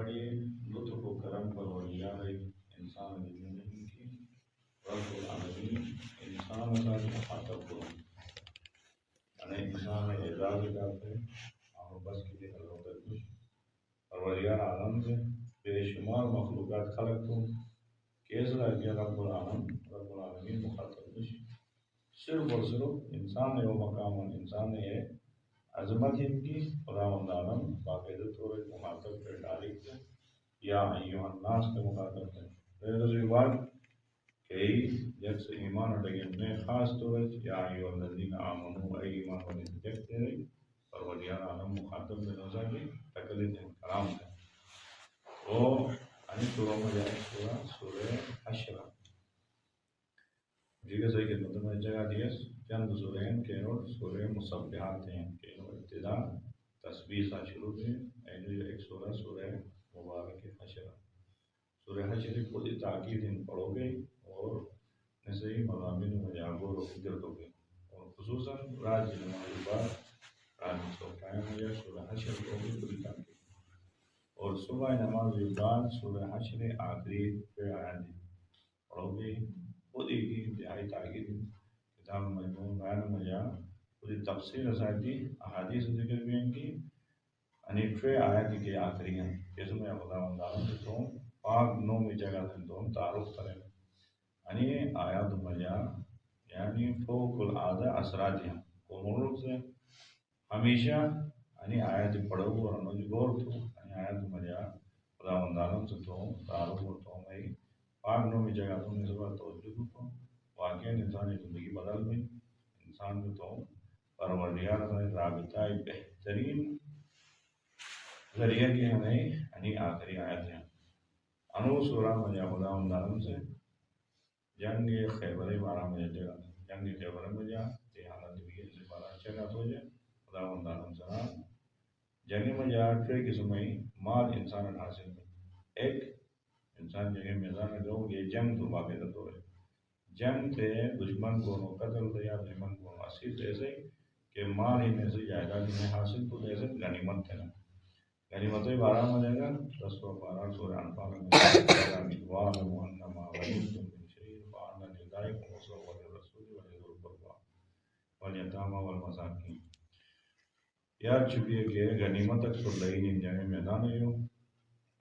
بڑی لطف و کرم پروردگار انسان کی زندگی کی رب العالمین انسان کا مخاطب کو یعنی انسان اعزاز کرتے اور بس کے لیے اللہ کچھ پروردگار عالم سے بے شمار مخلوقات خلق تو کیسا ہے رب العالمین مخاطب کچھ صرف اور صرف انسان نے وہ مقام انسان نے عظمت ان کی خدا عالم باقاعدہ طور پر مخاطب پہ ڈائریکٹ یا ایوہ الناس کے مخاطب ہے میرے بات کئی جب سے ایمان اٹھیں میں خاص طور پر یا ایوہ الذین آمنوا اے ایمان والے دیکھتے رہے پروردگار عالم مخاطب میں روزہ کی تکلیف کرام ہے وہ ان سورہ میں جائے سورہ حشر دیگر صحیح خدمت میں جگہ دیس چند سورین کے اور سورہ مصبحات ہیں کہ ابتدا تسبیح سے شروع ہیں ایک سورہ مبارک حشر سورہ حشر خود تاکید ان پڑھو گے اور ایسے ہی مضامین میں جاگو اور فکر ہو گئے اور خصوصاً راج نماز بعد راج سوکھائیں مجھے سورہ حشر کو بھی پوری تاکید اور صبح نماز کے بعد سورہ حشر آخری پہ آیات پڑھو گے خود ایک انتہائی تاکید کتاب مجموع بیان مجا پوری تفصیل اساتی احادیث ذکر بھی ان کی انیفے آیات کے آخری ہیں جس میں خدا منداروں سے تو پاک نو میں جگہ سے تو تعارف کریں یعنی آیات مجا یعنی فوق العادہ اثرات ہیں کو سے ہمیشہ یعنی آیات پڑھو اور انوج غور تو یعنی آیات مجا خدا منداروں سے تو تعارف اور تو میں پاک نو میں جگہ تو نسبت توجہ کو واقعی انسانی زندگی بدل گئی انسان کو تو پروردگار سے رابطہ بہترین ذریعہ کے ہمیں یعنی آخری آیت ہیں انو سورہ مجا خدا منداروں سے جنگ خیبر بارہ مجا جگہ جنگ خیبر مجا یہ حالت بھی سے بارہ جگہ ہو جائے خدا منداروں سے جنگ مجا ٹرے قسم مال انسان حاصل میں ایک انسان جگہ میدان جو یہ جنگ تو باقاعدہ تو ہے جنگ تھے دشمن کو قتل دیا دشمن کو اسیر جیسے کہ مال ہی میں سے جائیداد میں حاصل تو جیسے غنیمت تھے نا غنیمت بارہ میں جائے گا 10 سورہ انفال میں وَاعْلَمُوا أَنَّمَا غَنِمْتُم مِّن شَيْءٍ فَأَنَّ لِلَّهِ خُمُسَهُ وَلِلرَّسُولِ وَلِذِي الْقُرْبَىٰ وَالْيَتَامَىٰ وَالْمَسَاكِينِ یاد چکی ہے کہ غنیمت اکثر لئی نہیں جائے میدان ہے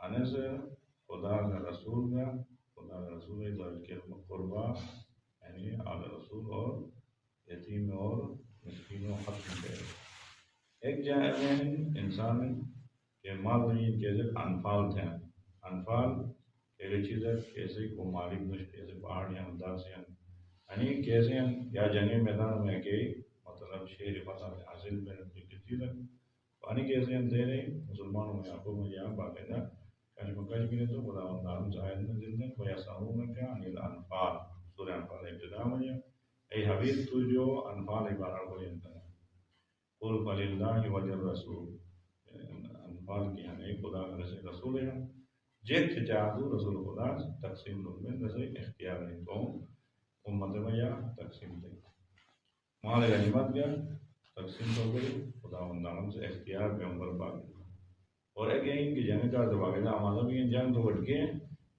آنے سے خدا کا رسول کا خدا کا رسول کے قربا یعنی اعلی رسول اور یتیم اور مسکینوں ختم کرے ایک جائے میں انسان کے مال نہیں کیسے انفال تھے انفال ایک چیز ہے کیسے کو مالک مش کیسے پہاڑ یا انداز سے یعنی کیسے یا جنگی میدان میں کہ مطلب شہر فتح حاصل میں چیز ہے پانی کیسے ہم دے رہے مسلمانوں میں آپ کو یہاں باقاعدہ کش بھی تو خدا دارم شاہد میں دل دیں کوئی ایسا ہوں میں کیا انیل انفال سورہ انفال ابتدا میں اے حبیب تو جو انفال عبارہ کو جنتا ہے قل فللہ وللرسول انفال کی یعنی خدا کا رسول ہے جیت چاہدو رسول خدا تقسیم لوگ میں رسول اختیار ہے تو امت میں یا تقسیم دے مال غنیمت گیا تقسیم ہو گئی خدا مندارم سے اختیار پیغمبر پاک اور ایک یہیں کہ جنگ کا تو باقاعدہ ہمارا بھی جنگ تو بٹ گئے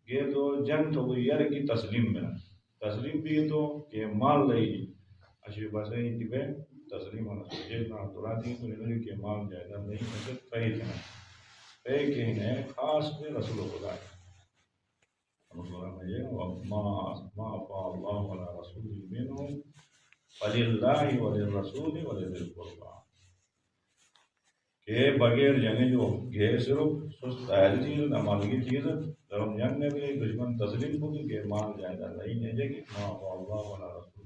یہ تو جنگ تو کوئی یار کی تسلیم میں تسلیم بھی تو کہ مال لئی اشی بس ہے کہ بے تسلیم ہونا چاہیے نہ توراتی تو نہیں کہ مال جائیداد نہیں ہے صحیح تھا اے کہ نے خاص میں رسول خدا ہے رسول میں یہ ما افا اللہ علی رسول منهم فللہ وللرسول ولذی القربیٰ کہ بغیر جنگ جو گئے صرف سست آئل چیز نمازگی چیز جب ہم جنگ میں بھی دشمن تسلیم ہوگی کہ مال جائیداد نہیں ہے کہ ما افا اللہ علی رسول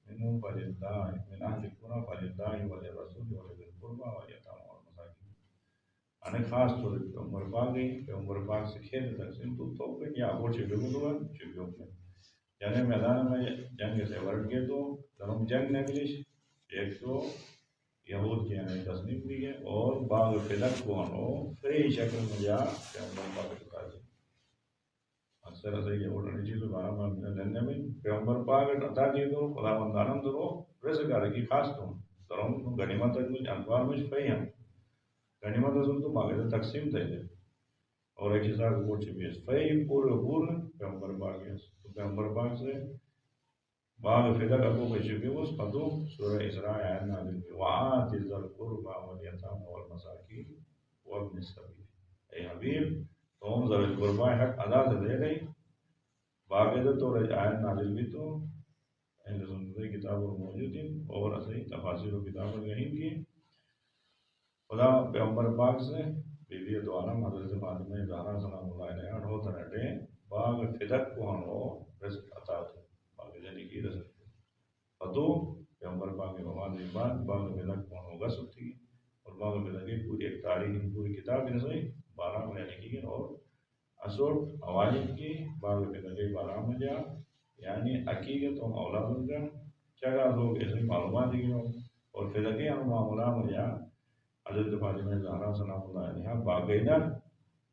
منهم فللہ من اہل القرى فللہ وللرسول ولذی القربیٰ والیتامى والمساکین یعنی خاص طور پر پیغمبر پاک گئی پیغمبر پاک سے کھیل تقسیم تو کہ کیا وہ چھپے گا چھپے میں جنگ میدان میں جنگ سے ورد گئے تو جب ہم جنگ نکلیش ایک تو یہود کے یعنی تصنیف بھی ہے اور بعض فلک کو ہنو کئی شکل میں جا پیغمبر پاک چکا جائے اکثر ایسے یہود انہی چیزوں بارا میں لینے میں پیغمبر پاک عطا کی تو خدا مندانم تو رسے گا رکی خاص تو درہم غنیمت تک میں انفار میں فہی ہم غنیمت رسول تو باقی تقسیم تھے اور ایک حصہ کو چھپی بیس فی پورے پورے پیغمبر باغ ہے تو پیغمبر باغ سے باغ فدا کا کو چھپی اس پتو سورہ اسراء آیت نازل کی وآت ذی القربى والیتامى والمساکین وابن السبیل. اے حبیب تم ذی القربى حق ادا سے دے گئی باقاعدہ تو آیت نازل بھی تو اہل سنت کتاب موجود ہیں اور اصحیح تفاسیر و کتاب یہیں کی خدا پیغمبر پاک سے بیوی دو عالم حضرت فاطمہ زہرا سلام اللہ علیہا ڈھو ترٹے باغ فدق کو ہنو رزق عطا تھے باغ جنی کی رزق فتو پیغمبر پاک کے وفات کے بعد باغ فدق کو ہنو غصب تھی اور باغ فدق کی پوری ایک تاریخ پوری کتاب بھی صحیح 12 میں لکھی گئی اور اصول اوائل کی باغ فدق کی 12 میں جا یعنی عقیقت و اولاد کا چگہ لوگ ایسے معلومات دی گئے اور فدقی ہم معاملہ میں جا حضرت فاطمہ زہرا سلام اللہ علیہا باقاعدہ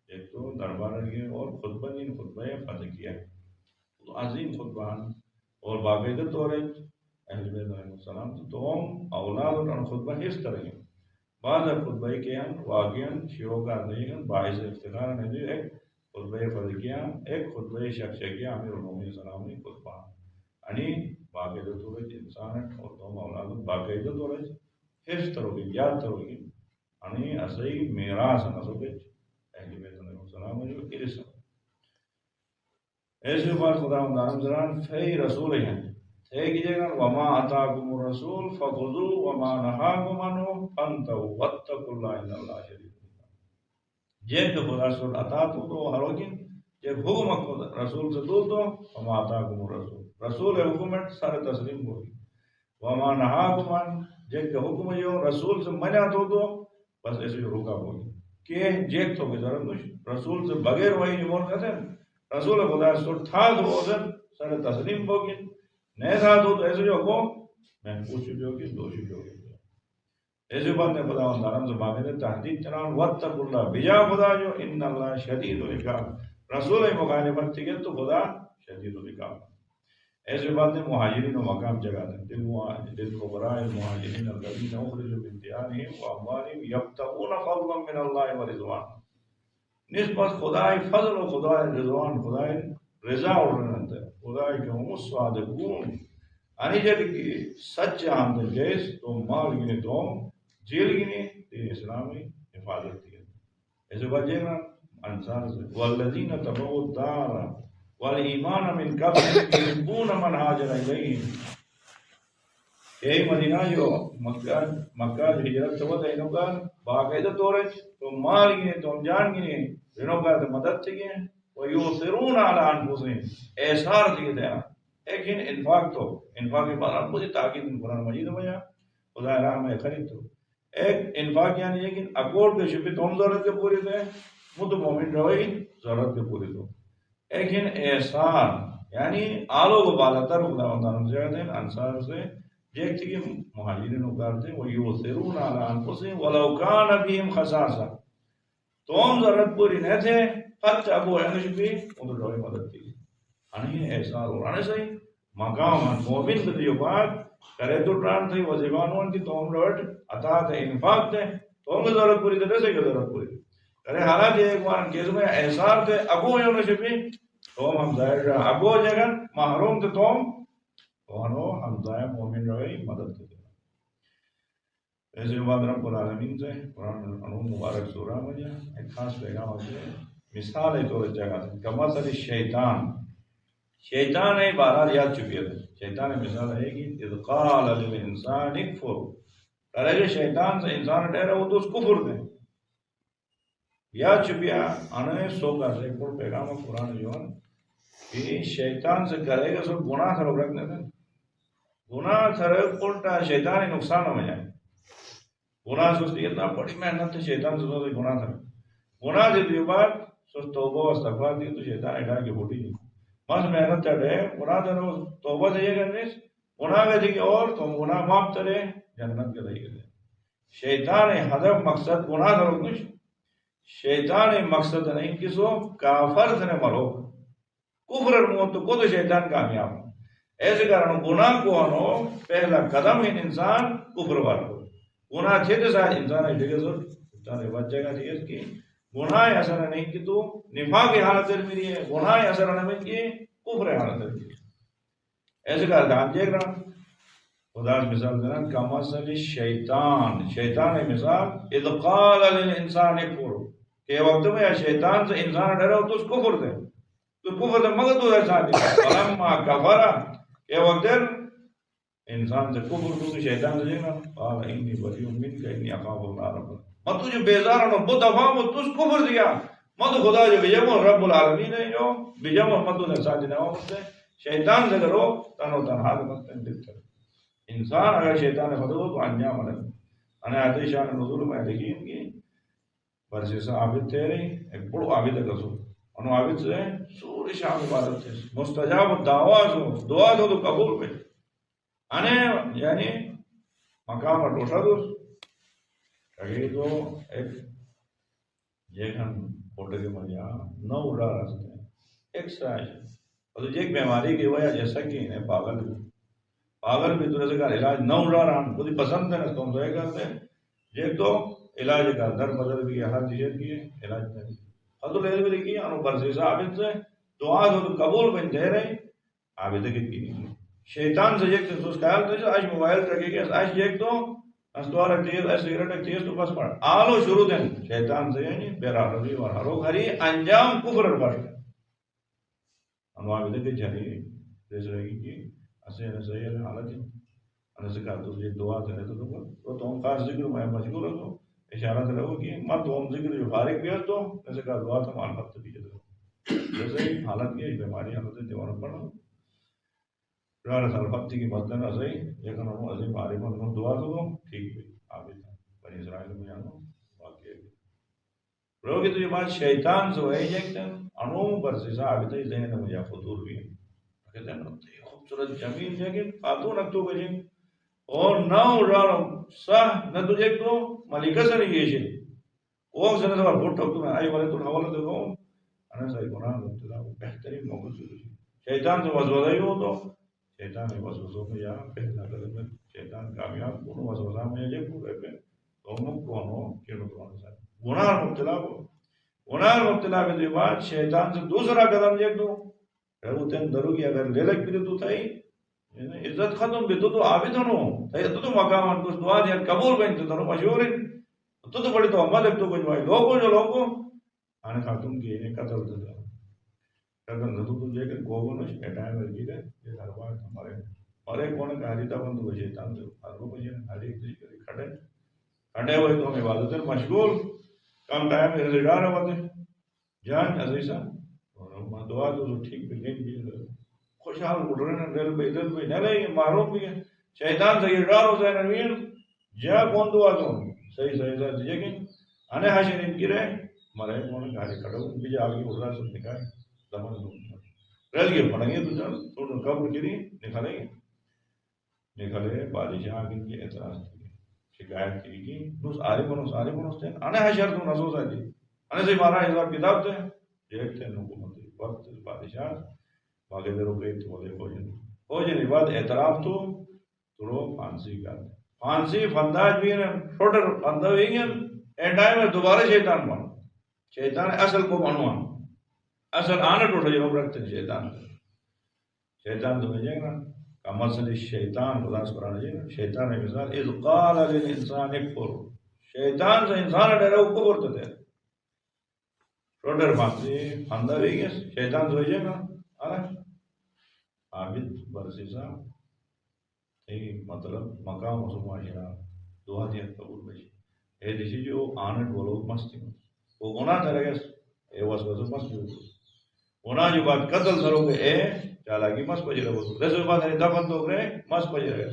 ایک تو دربار گئے اور خطبہ دین خطبہ فتح کیا عظیم خطبان اور باقاعدہ طور اہل بیت علیہ السلام تو ہم اولاد اور خطبہ اس طرح ہیں بعض خطبہ کے ہم واقعاً شیعوں کا نہیں ہیں باعث افتخار نہیں ایک خطبہ فتح کیا ایک خطبہ شخص کیا امیر المومنین سلام نے خطبہ یعنی باقاعدہ طور انسان اور تو اولاد باقاعدہ طور حفظ تروگی یاد تروگی یعنی اصحیح میراث نسب اہل بیت علیہ السلام جو ارث ایسے بات خدا دارم زران فی رسول ہیں ہے کیجئے گا وما اتاکم الرسول فخذوا وما نهاکم عنہ فانتهوا واتقوا اللہ ان اللہ شدید العقاب جب خدا رسول عطا تو ہروگن جب حکم رسول سے دو تو وما اتاکم الرسول رسول حکومت سارے تسلیم ہوگی وما نهاکم عنہ جب حکم جو رسول سے منع تو بس ایسے جو رکا ہوگی کہ جیک تو ضرورت نہیں رسول سے بغیر وہی نہیں بول کہتے ہیں رسول خدا رسول تھا تو ادھر سارے تسلیم ہوگی نہیں تھا تو ایسے جو ہو محفوظ بھی ہوگی دوشی بھی ہوگی ایسے بات نے خدا دارم سے باقی تحدید چنان واتقوا اللہ بجا خدا جو ان اللہ شدید العقاب رسول مخالفت تھی تو خدا شدید العقاب ایسے بات نے مہاجرین و مقام جگہ دیں للفقراء المہاجرین الذین اخرجوا من دیارہم واموالہم یبتغون فضلا من اللہ ورضوانہ نسبت خدای فضل و خدای رضوان خدای رضا اور رنت خدای کے ہم صادقون یعنی جب کہ سچ آمد جیس تو مال گنے تو جیل گنے دین اسلامی حفاظت کی ایسے بات جینا انصار سے والذین تبعوا الدار والایمان من قبل یحبون من هاجر الیہم اے مدینہ جو مکہ ہجرت تو تے انو کا باقاعدہ طور تو مال گنے تو جان گنے انو کا مدد تھی و یؤثرون علی انفسہم ایثار تھی دے لیکن انفاق تو انفاق کے بعد پوری تاکید قرآن مجید میں خدا راہ میں خرید تو ایک انفاق یعنی لیکن اکوڑ کے شپی تم ضرورت کے پوری تھے مد مومن روئی ضرورت کے پوری تو لیکن احسان یعنی آلو کو بالاتر خدا مندانم سے انصار سے دیکھ تھی کہ مہاجرین اکارتے وہ یؤثرون علی انفسہم ولو کان بہم خصاصہ تم ضرورت پوری نہ تھے خط ابو اینش بھی ان روئی مدد کی انہیں احسان اور آنے صحیح مقام مومن کے جو بات کرے تو ٹران تھی وزیبانون کی تم روٹ عطا تھے انفاق تھے تم کی ضرورت پوری تھے سے ضرورت پوری کرے حالانکہ ایک بار کیس میں احسار تھے ابو یوں نے بھی تم ہم ظاہر رہا ابو جگہ محروم تھے تم تو ہم ظاہر مومن رہی مدد تھے ایسے بعد رب العالمین سے قرآن انہوں مبارک سورہ میں ایک خاص پیغام ہوتے ہیں مثال ہے طور جگہ تھے کمثل الشیطان شیطان ہے بہرحال یاد چکی ہے شیطان مثال ہے کہ اذ قال للانسان اکفر کرے کہ شیطان سے انسان ڈے رہا وہ تو اس کفر دے یاد چپیا آنے سو کا سے ایک پیغام قرآن جو ہے کہ شیطان سے کرے گا سب گناہ تھرو رکھنے دیں گناہ تھرو الٹا شیطان نقصان ہو جائے گناہ سوچتی اتنا بڑی محنت ہے شیطان سے سوچتے گناہ تھرو گناہ دیتی بات سوچ توبہ و استغفار دی تو شیطان اٹھا کے بوٹی دی بس محنت چڑھے گناہ تھرو توبہ سے یہ کرنے گناہ کا دی کہ اور تم گناہ معاف کرے جنت کے دائی کرے شیطان ہدف مقصد گناہ تھرو کچھ شیطان مقصد نہیں کسو کافر سے مرو کفر موت کو تو شیطان کامیاب ایسے کارن گناہ کو آنو پہلا قدم ہے انسان کفر والو گناہ تھے تو ساتھ انسان ہے جگہ ضرور انسان بچے گا چیز کی گناہ اثر نہیں کہ تو نفاق کی حالت میری ہے، گناہ اثر نہیں کہ کفر حالت میری ایسے کا دان دیکھ رہا خدا مثال دینا کمثل شیطان، شیطان مثال اذ قال للانسان اکفر کہ وقت میں شیطان سے انسان ڈرا تو اس کفر دے تو کفر دے مگر تو ایسا نہیں فلما کفر کہ وقت انسان سے کفر تو شیطان سے جینا قال انی بریء منک انی اخاف اللہ رب میں تجھے بیزار ہوں بہت دفعہ میں تجھ کفر دیا میں تو خدا جو بجمع رب العالمین ہے جو بجمع مدد ہے ساتھ جنہوں سے شیطان سے کرو تنو تنہا مستن دکتر انسان اگر شیطان خدا ہو تو انجام الگ انہیں آتے شان نزول میں دیکھیں کہ برسیسا عابد تھے رہی ایک بڑو عابد ہے کسو انہوں عابد سے سوری شام عبادت تھے مستجاب دعوات ہو دعا دو تو قبول پہ انہیں یعنی مقام پر روشا دوست کہی تو ایک یہ ہم فوٹو کے مجھا نو اڑا راستے ہیں ایک سائش اور تو ایک بیماری کی وجہ جیسا کہ انہیں پاگل بھی تو کا علاج نہ اڑا رہا ہم خود ہی پسند ہے نا تو ہم تو یہ کرتے ہیں یہ تو علاج کا در بدل بھی ہے ہر چیز کی ہے علاج نہیں حضور لے بھی لکھی انہوں برسیسا عابد سے دعا دو تو قبول بن دے رہے عابد کی نہیں شیطان سے ایک تو اس خیال تھا آج موبائل رکھے گا آج ایک تو استوار تیز ہے سگریٹ تیز تو بس پڑ آلو شروع دیں شیطان سے یعنی بیرا رضی اور ہرو گھری انجام کفر بڑھ انواع بھی جھری جیسے رہی کہ اسے صحیح ہے حالت ہے انہیں سے کہا تو یہ دعا کرے تو تم خاص ذکر میں مشغول ہو تو اشارہ سے رہو کہ مت تم ذکر جو فارغ بھی تو ایسے کہا دعا تو مان وقت بھی جیسے ہی حالت کی بیماری حالت ہے دیوان پڑھو رہا سال بختی کی مدن ازائی لیکن انہوں عظیم عالم انہوں دعا تو ٹھیک بھی عابد ہے بنی اسرائیل میں جانو واقعی بھی روگی تو یہ بات شیطان سے ہے ایک دن انہوں برسیسا عابد ہے ذہن میں مجھا فطور بھی ہے کہتے ہیں یہ خوبصورت جمیل جگہ خاتون اکتو بجیں اور نہ اڑاڑو سہ نہ تجھے تو ملکہ سے نہیں گیشے وہ سے نہ سوال بھوٹ ٹکتو میں آئی والے تو حوالہ دیکھو انہیں صحیح گناہ مبتلا وہ بہترین موقع سے شیطان سے وزوزہ ہی ہو تو شیطان نے وسوسوں میں یا پہلا قدم میں شیطان کامیاب کونو وسوسہ میں یہ پورے پہ تم کونو کیڑو کونو سا گناہ مبتلا ہو گناہ مبتلا کے جو بعد شیطان سے دوسرا قدم یہ دو رہو تین درو کی اگر لے لگ بھی تو تھائی عزت ختم بھی تو عابد ہنو تھائی تو مقامان کچھ دعا دیا قبول بین تو مشہور ہے تو بڑی تو عمل ہے تو کچھ بھائی لوگوں جو لوگوں آنے خاتون کی انہیں قتل دے اگر نہ تو جے کہ گوگو نش اٹائم ورگی دے یہ ہر بات ہمارے اور ایک کون کہا دیتا بند ہو شیطان سے ہر وہ بجے ہر ایک چیز کری کھڑے ہوئے تو ہم عبادت مشغول کم ٹائم میں رزگار ہوتے جان عزیزہ اور دعا تو ٹھیک بھی نہیں بھی خوشحال اٹھ رہے ہیں دل پہ عزت بھی نہ لے معروف بھی ہے شیطان سے رزگار ہو جائے نویر جا کون دعا تو صحیح صحیح صحیح لیکن انے حاشر ان کی رہے مرے کون کہا دی کھڑے بھی جا آگے اٹھ رہا سب نکائے زمان دوں رل گئے پڑھیں گے تو جب تو قبر گری نکلیں گے نکلے بادشاہ کی کی اعتراض کی شکایت کی نوس عارف نوس تھے انے حشر تو نسو سا جی انے سے مارا حساب کتاب تھے دیکھتے ہیں حکومت وقت بادشاہ باقی دے روکے تو بولے ہو جنی بعد اعتراف تو رو پھانسی کا پھانسی فنداج بھی ہیں ٹوٹل فندہ بھی ہیں این ٹائم میں دوبارہ شیطان بنو شیطان اصل کو بنوان اصل آنا ٹوٹا جنوب رکھتے ہیں شیطان تو بجیں گا کمثل الشیطان خدا سے قرآن جائے شیطان ہے مثال اذ قال للانسان اکفر شیطان سے انسان ڈرے وہ کفر تو دے ٹوٹر پھانسی فندہ بھی گئے شیطان تو بجیں گا عابد برسیسا مطلب مقام و معاشرہ دعا دیا قبول بچی اے دیشی جو آنٹ بولو مستی وہ گناہ تھا رہے اے وسوسہ مست جو گناہ جو بات قتل کرو گے اے چالاکی مست پجی رہے ہو رسول بات ہے دفن تو گرے مست پجی رہے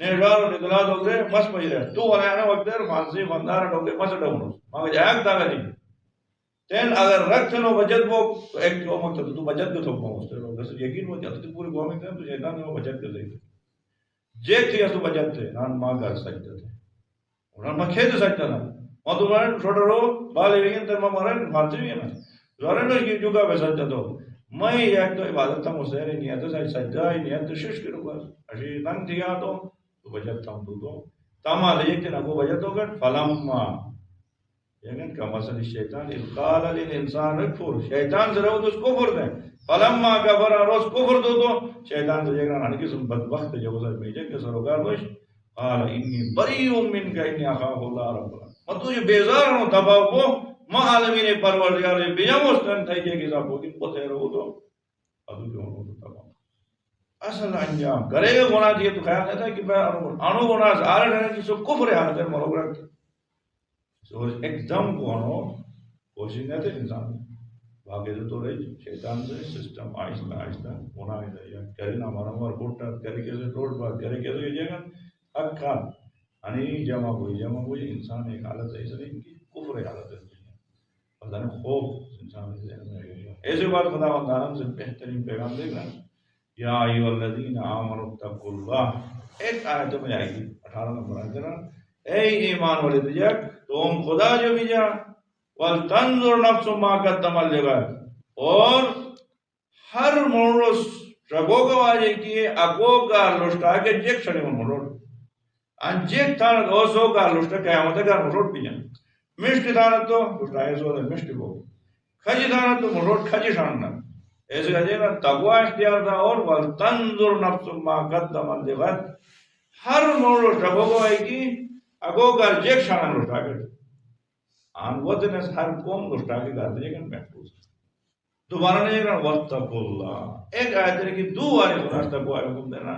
نیڈار نکلا تو گرے مست پجی رہے تو ورانا وقت دیر فانسی فندار ڈوگے مست ڈونو مگر جائک تاگا نہیں تین اگر رکھ نو بجت وہ تو ایک جو مقصد تو بجت کے تھوک پہنچتے رہو جیسے یقین ہو جاتا تو پوری قوم میں تو شیطان نے وہ بجت کے دے جیک تھی تو بجت تھے نان ماں گھر سکتے تھے انہوں نے کھیت سکتا تھا وہ تو مارن چھوٹا رو بالے ویگن تر مارن فانسی بھی ہے نا زورن اس کی جگہ پہ سجدہ تو میں ایک تو عبادت تھا مسیر نیت سے سجدہ نیت شش کرو بس اشی ننگ تھیا تو بجت تھا تو تاما لے کہ نہ کو بجت ہو گئے فلما لیکن كمثل الشيطان إذ قال للإنسان اكفر شیطان سے رہو تو اس کفر دیں فلما كفر روز کفر دو تو شیطان تو جگہ نہ قسم بدبخت جو گزر بھیجے کہ سروکار دوش قال إني بريء منك إني أخاف الله رب العالمين میں تجھے بیزار ہوں تباہ کو ما عالمین پروردگار بیجم استن تھے کہ صاحب کو کو تے رہو تو ادو جو ہو تو تباہ اصل انجام کرے گا گناہ دیے تو خیال نہیں تھا کہ میں انو گناہ زار ہے کہ سو کفر ہے حالت مرو رکھ سو ایک دم کو انو کوشش نہیں تھے انسان باقی تو رہی شیطان سے سسٹم آہستہ آہستہ گناہ ہے کرے نہ ہمارا ہمارا بوٹا کرے کیسے روڈ پر کرے کیسے یہ جگہ حق کھا یعنی جمع ہوئی انسان ایک حالت ہے اس لیے کہ کفر حالت ہے پتہ نہیں خوف انسان کے ذہن میں رہے گا ایسے بات خدا و تعالیٰ سے بہترین پیغام دے گا یا ایھا الذین آمنوا اتقوا اللہ ایک آیت میں آئے گی 18 نمبر آیت نا اے ایمان والے تجھے تم خدا جو بھی جا ولتنظر نفس ما قدمت لغد اور ہر مورس رگو کو آجے کی اگو کا لشٹا کے جیک چھڑے من مروڑ ان جیک تھا دوسو کا لشٹا قیامت کا مروڑ بھی جان مشت دانا تو لشٹا ہے سو مشت کو کھجی دانا تو مروڑ کھجی شاننا ایسے کہتے ہیں تقوی اختیار تھا اور ولتنظر نفس ما قدمت لغد ہر مورس رگو کو آئے کی اگو کا جیک شانا لشٹا کے آن وطن اس ہر قوم لشٹا کے گھر دے گا محفوظ دوبارہ نہیں کہنا واتقوا اللہ ایک آیت ہے کہ دو آنے خدا تقوی حکم دینا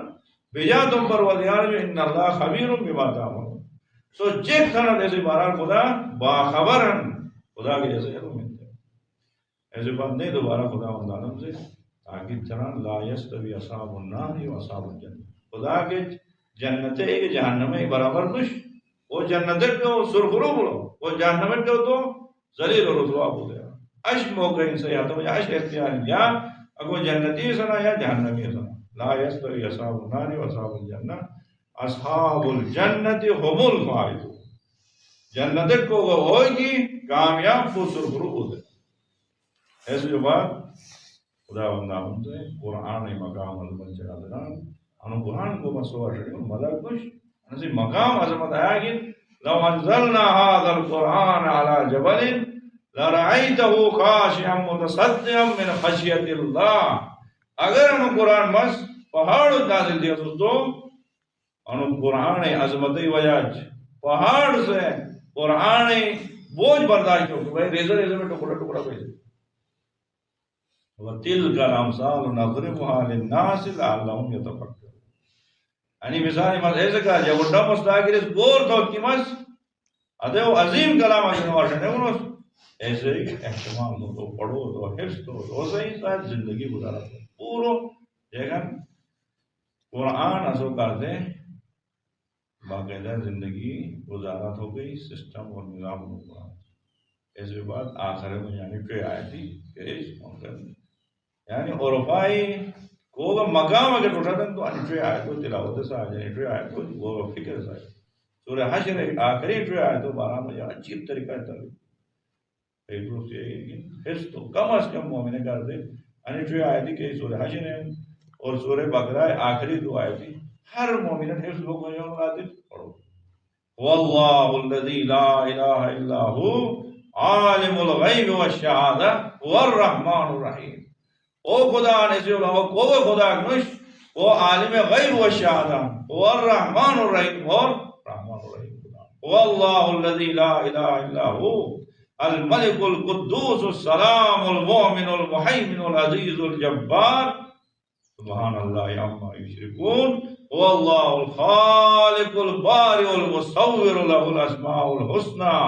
بجا تم پر ودیار جو ان اللہ خبیر بما تعملون سو چیک کرنا جیسے بارہ خدا باخبر خدا کے جیسے حکم ملتے ہیں ایسے بات نہیں دوبارہ خدا عالم سے تاکہ طرح لا یستوی اصحاب النار و اصحاب الجنہ خدا کے جنت ایک جہنم ہے برابر نش وہ جنت کو سرخرو بولو وہ جہنم کو تو ذلیل و رسوا بولے اش موقع سے یا تو اش اختیار یا اگو جنتی سنا یا جہنمی سنا لا یستوی اصحاب النار و اصحاب الجنہ اصحاب الجنت هم الفائزون جنت کو وہ ہوگی کامیاب وہ سرخرو بولے ایسے جو بات خدا بندہ ہم سے قرآن مقام عظمت چلا دینا انو قرآن کو مسوا شڑی مدد کچھ انسی مقام عظمت آیا کہ لو انزلنا هذا القرآن على جبل لرأيته خاشعا متصدعا من خشية الله اگر انو قرآن بس پہاڑ نازل دیا تو انو قرآن عظمت وجہ پہاڑ سے قرآن بوجھ برداشت ہو بھائی ریزر میں ٹکڑا ٹکڑا کوئی وَتِلْكَ الْأَمْثَالُ نَضْرِبُهَا لِلنَّاسِ لَعَلَّهُمْ يَتَفَكَّرُونَ یعنی مثال مس ایسے کہا جب وہ ڈم مستاگیر اس گور تو کی مس ادے وہ عظیم کلام اجن واشن ہے انہوں ایسے ہی احتمام دو تو پڑھو تو حفظ تو صحیح شاید زندگی گزارا تو پورو لیکن قرآن ازو کر دیں باقاعدہ زندگی گزارت ہو گئی سسٹم اور نظام ہو گیا ایسے بات آخر میں یعنی کہ آئی تھی کہ اس منکر یعنی عرفائی کو مقام اگر اٹھا دیں تو انٹری آئے تو تلاوت سے آ جائے انٹری آئے تو وہ فکر سے آئے سورہ حشر آخری انٹری آئے تو 12 بجے عجیب طریقہ ہے تب ایک دوست یہ حفظ تو کم از کم مومن کر دے انٹری آئے تھی کہ سورہ حشر ہے اور سورہ بقرہ آخری دو آئے تھی ہر مومن حفظ لوگ عادت پڑھو واللہ الذی لا الہ الا ہو عالم الغیب والشہادہ هو الرحمن الرحیم او خدا نسی اللہ کو خدا نش وہ عالم غیب و شہادہ هو الرحمن الرحیم اور رحمان الرحیم خدا واللہ الذی لا الہ الا هو الملک القدوس السلام المؤمن المحیمن العزیز الجبار سبحان اللہ عما یشرکون هو اللہ الخالق البارئ المصور له الاسماء الحسنى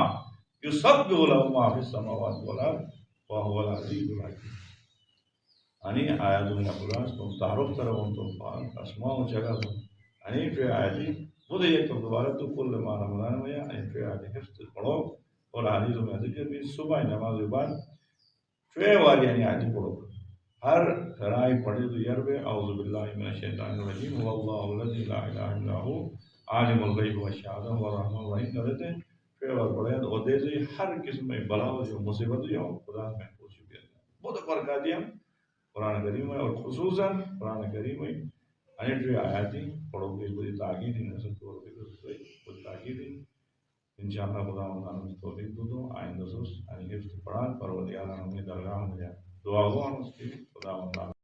یسبح له ما فی السماوات والارض وهو العزیز الحکیم یعنی آیات النبلاس تم تعارف طرح تم فعال اسماء و جگہ تم یعنی فی آیاتی خود یہ تم دوبارہ تو کل ما رمضان میں یعنی فی آیاتی حفظ پڑھو اور حدیث میں ذکر بھی صبح نماز بعد فی والی یعنی آیاتی پڑھو ہر خرائی پڑھے تو یربے اعوذ باللہ من الشیطان الرجیم واللہ الذی لا الہ الا هو عالم الغیب والشہادہ والرحمن الرحیم کرتے ہیں فی وال پڑھے تو دے سے ہر قسم میں بلا ہو جو مصیبت ہو خدا محفوظ ہو گیا بہت برکات دیا قرآن کریم ہے اور خصوصاً قرآن کریم میں انٹری آیاتی پڑھو گئی بڑی تاکید ہی نسل کو بڑی تاکید ہی انشاءاللہ خداوند ہمیں توفیق دو آئندہ زوس الحفظ پڑھا پروردگار ہمیں درگاہ میں جائے دعا ہوا اس کی خداوند